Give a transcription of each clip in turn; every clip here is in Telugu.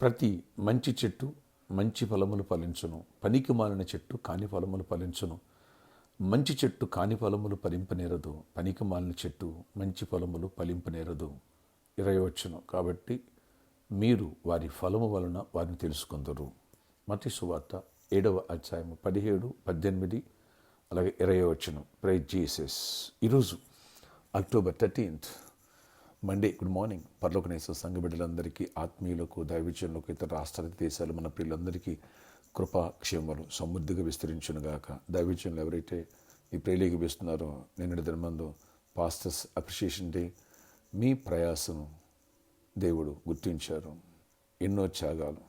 ప్రతి మంచి చెట్టు మంచి ఫలములు ఫలించును, పనికి మాలిన చెట్టు కాని ఫలములు ఫలించును. మంచి చెట్టు కాని ఫలములు ఫలింపనేరదు, పనికి మాలిన చెట్టు మంచి ఫలములు ఫలింపనేరదు. 20 కాబట్టి మీరు వారి ఫలము వలన వారిని తెలుసుకుందరు. మత్తయి సువార్త 7వ అధ్యాయము 17, 18 అలాగే 20. Praise Jesus. ఈరోజు October 13th Monday. Good morning. పరలోకనేశ్వర సంఘ బిడ్డలందరికీ, ఆత్మీయులకు, దైవజనులకు, ఇతర రాష్ట్రాల దేశాలు మన ప్రియులందరికీ కృపాక్షేమలు సమృద్ధిగా విస్తరించునుగాక. దైవజనులు ఎవరైతే ఈ ప్రేలికి వేస్తున్నారో, నిన్నటి దినమందు పాస్టర్స్ అప్రిషియేషన్ డే, మీ ప్రయాసం దేవుడు గుర్తించారు. ఎన్నో త్యాగాలు,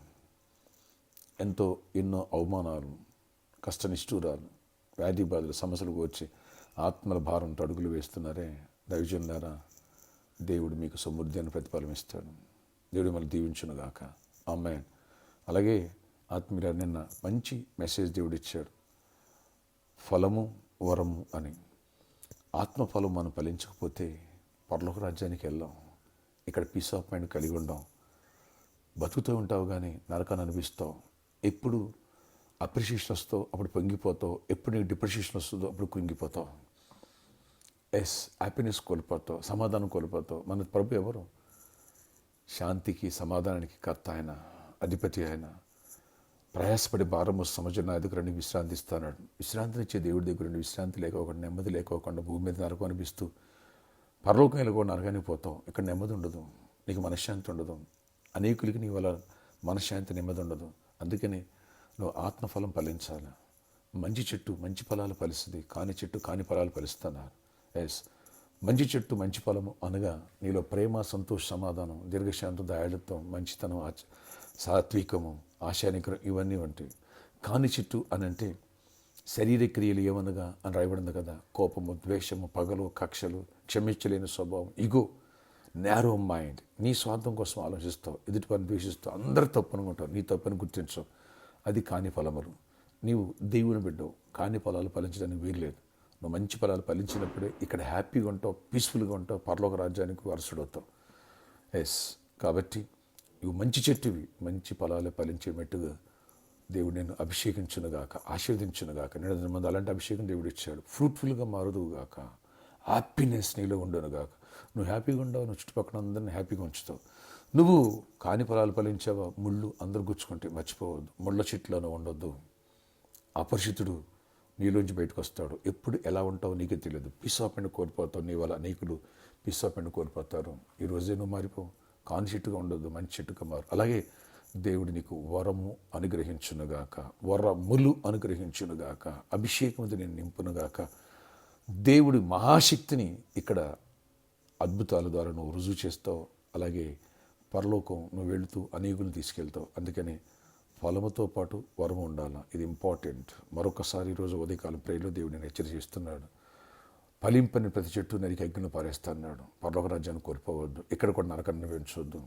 ఎన్నో అవమానాలు, కష్టనిష్ఠూరాలు, వ్యాధి బాధలు, సమస్యలకు వచ్చి ఆత్మల భారంతో అడుగులు వేస్తున్నారే దైవజనులారా, దేవుడు మీకు సమృద్ధిని ప్రతిఫలం ఇస్తాడు. దేవుడు మళ్ళీ దీవించునుగాక. ఆమేన్. అలాగే ఆత్మీయుల నిన్న మంచి మెసేజ్ దేవుడు ఇచ్చాడు, ఫలము వరము అని. ఆత్మఫలం మనం ఫలించకపోతే పరలోక రాజ్యానికి వెళ్ళాం. ఇక్కడ పీస్ ఆఫ్ మైండ్ కలిగి ఉండాం. బతుకుతూ ఉంటావు కానీ నరకాన్ని అనిపిస్తావు. ఎప్పుడు అప్రిషియేషన్ వస్తావు అప్పుడు పొంగిపోతావు, ఎప్పుడు నీకు డిప్రెషన్ వస్తుందో అప్పుడు కుంగిపోతావు. హ్యాపీనెస్ కోల్పోతావు, సమాధానం కోల్పోతావు. మన ప్రభు ఎవరు? శాంతికి సమాధానానికి కర్త ఆయన, అధిపతి ఆయన. ప్రయాసపడి భారము సమాజం ఎదుగురని విశ్రాంతి ఇస్తాడు. విశ్రాంతినిచ్చే దేవుడి దగ్గర నుండి విశ్రాంతి లేకోకుండా, నెమ్మది లేకోకుండా భూమి మీద నరకం అనిపిస్తూ పరలోకం వెళ్ళకుండా నరకానికి పోతావు. ఇక్కడ నెమ్మది ఉండదు, నీకు మనశ్శాంతి ఉండదు. అనేకులకి నీ వల్ల మనశ్శాంతి, నెమ్మది ఉండదు. అందుకని నువ్వు ఆత్మఫలం ఫలించాలి. మంచి చెట్టు మంచి ఫలాలు ఫలిస్తుంది, కాని చెట్టు కాని ఫలాలు ఫలిస్తున్నారు. మంచి చెట్టు మంచి ఫలము అనగా నీలో ప్రేమ, సంతోష, సమాధానం, దీర్ఘశాంతం, దయాళుత్వం, మంచితనం, సాత్వికము, ఆశానికరం ఇవన్నీ ఉంటాయి. కాని చెట్టు అని అంటే శరీర క్రియలు ఏమనగా అని రాయబడింది కదా. కోపము, ద్వేషము, పగలు, కక్షలు, క్షమించలేని స్వభావం, ఇగో, నేరో మైండ్. నీ స్వార్థం కోసం ఆలోచిస్తావు, ఎదుటి పని ద్వేషిస్తావు, అందరు తప్పనుకుంటావు, నీ తప్పని గుర్తించవు. అది కాని ఫలములు. నీవు దేవుని బిడ్డవు, కాని ఫలాలు ఫలించడానికి వీల్లేదు. నువ్వు మంచి ఫలాలు ఫలించినప్పుడే ఇక్కడ హ్యాపీగా ఉంటావు, పీస్ఫుల్గా ఉంటావు, పరలోక రాజ్యానికి వారసుడవుతావు. కాబట్టి ఇవి మంచి చెట్టువి, మంచి ఫలాలు ఫలించేటట్టుగా దేవుడు నేను అభిషేకించునుగాక, ఆశీర్వదించునుగాక. నిన్న మంది అలాంటి అభిషేకం దేవుడు ఇచ్చాడు. ఫ్రూట్ఫుల్గా మారుదువుగాక, హ్యాపీనెస్ నీలో ఉండనుగాక. నువ్వు హ్యాపీగా ఉండవు, నువ్వు చుట్టుపక్కల అందరినీ హ్యాపీగా ఉంచుతావు. నువ్వు కాని ఫలాలు ఫలించావా, ముళ్ళు అందరూ గుచ్చుకుంటే మర్చిపోవద్దు. ముళ్ళ చెట్లను ఉండొద్దు. అపరిచితుడు నీలోంచి బయటకు వస్తాడు. ఎప్పుడు ఎలా ఉంటావో నీకే తెలియదు. పీస్ ఆఫ్ మైండ్ కోల్పోతావు. నీ వల్ల అనేకులు పీస్ ఆఫ్ మైండ్ కోల్పోతారు. ఈ రోజే నువ్వు మారిపోవు. కాని చెట్టుగా ఉండొద్దు, మంచి చెట్టుగా మారు. అలాగే దేవుడు నీకు వరము అనుగ్రహించునుగాక, వరములు అనుగ్రహించునుగాక, అభిషేకముతో నేను నింపునుగాక. దేవుడి మహాశక్తిని ఇక్కడ అద్భుతాల ద్వారా నువ్వు రుజువు చేస్తావు. అలాగే పరలోకం నువ్వు వెళుతూ అనేకులను తీసుకెళ్తావు. అందుకని ఫలముతో పాటు వరము ఉండాలి. ఇది ఇంపార్టెంట్. మరొకసారి ఈరోజు ఉదయకాలం ప్రేయర్లో దేవుడు నేను హెచ్చరిస్తున్నాడు. ఫలింపని ప్రతి చెట్టు నరికి అగ్నిలో పారేస్తున్నాడు. పరలోక రాజ్యాన్ని కోల్పోవద్దు. ఇక్కడ కూడా నరకాన్ని పెంచవద్దు.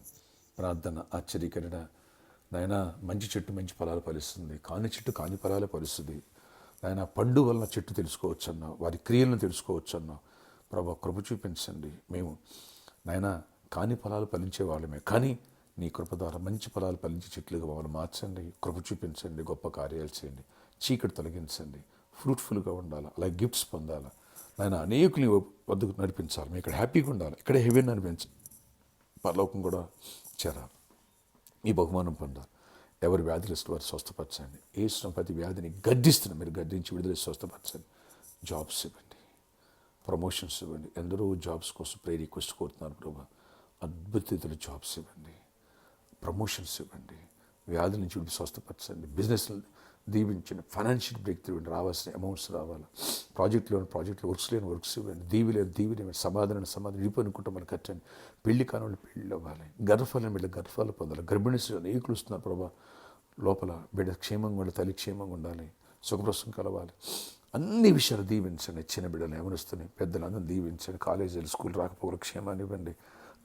ప్రార్థన. ఆశ్చర్యకరణ నాయన, మంచి చెట్టు మంచి ఫలాలు ఫలిస్తుంది, కాని చెట్టు కాని ఫలాలు ఫలిస్తుంది. నాయన, పండు వలన చెట్టు తెలుసుకోవచ్చు అన్నావు, వారి క్రియలను తెలుసుకోవచ్చు అన్నావు. ప్రభా, కృప చూపించండి. మేము నాయన కాని ఫలాలు ఫలించే వాళ్ళమే, కానీ నీ కృప ద్వారా మంచి ఫలాలు ఫలించే చెట్లుగా మమ్మల్ని మార్చండి. కృప చూపించండి. గొప్ప కార్యాలు చేయండి. చీకటి తొలగించండి. ఫ్రూట్ఫుల్గా ఉండాలి. అలాగే గిఫ్ట్స్ పొందాలి. నాయన, అనేకులు వద్దకు నడిపించాలి. మేము ఇక్కడ హ్యాపీగా ఉండాలి. ఇక్కడే హెవెన్ అనిపించాలి. పరలోకం కూడా చేరాలి. మీ బహుమానం పొందాలి. ఎవరి వ్యాధులు ఇస్తే వారు స్వస్థపరచండి. ఏసున ప్రతి వ్యాధిని గద్దిస్తున్న మీరు గద్దించి విడుదల స్వస్థపరచండి. జాబ్స్ ఇవ్వండి, ప్రమోషన్స్ ఇవ్వండి. ఎందరో జాబ్స్ కోసం ప్రేయర్ రిక్వెస్ట్ కోరుతున్నారు ప్రభా. అద్భుత జాబ్స్ ఇవ్వండి, ప్రమోషన్స్ ఇవ్వండి. వ్యాధుల నుంచి స్వస్థపరచండి. బిజినెస్ దీవించండి. ఫైనాన్షియల్ బ్రేక్ త్రూ ఇవ్వండి. రావాల్సిన అమౌంట్స్ రావాలి. ప్రాజెక్టులో వర్క్స్ లేని వర్క్స్ ఇవ్వండి. దీవి ఇవ్వండి. సమాధానం విడిపోయిన కుటుంబాలు కట్టండి. పెళ్లి కాని వాళ్ళు పెళ్ళి అవ్వాలి. గర్భఫలం బిడ్డ గర్భాలు పొందాలి. గర్భిణీ అనేకులు వస్తున్నారు ప్రభా. లోపల బిడ్డ క్షేమంగా ఉండాలి, తల్లి క్షేమంగా ఉండాలి, సుఖప్రసం కలవాలి. అన్ని విషయాలు దీవించండి. చిన్న బిడ్డలు ఎవరిస్తున్నాయి, పెద్దలందరూ దీవించండి. కాలేజీలు, స్కూల్ రాకపోకలు క్షేమాన్ని ఇవ్వండి.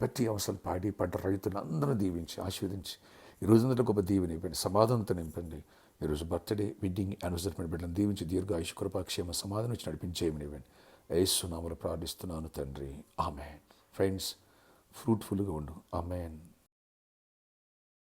ప్రతి అవసరం పాడి పంట రైతులను అందరూ దీవించి ఆశీర్వదించి ఈ రోజుందరూ గొప్ప దీవెని ఇవ్వండి. సమాధానంతో నింపండి. ఈరోజు బర్త్డే, వెడ్డింగ్, యానివర్సరీ బిడ్డలను దీవించి దీర్ఘ ఆయుష్, కృపాక్షేమ, సమాధానం ఇచ్చి నడిపించేయమని ఇవ్వండి. యేసు నామములో ప్రార్థిస్తున్నాను తండ్రి. ఆమేన్. ఫ్రెండ్స్, ఫ్రూట్ఫుల్గా ఉండు. ఆమేన్.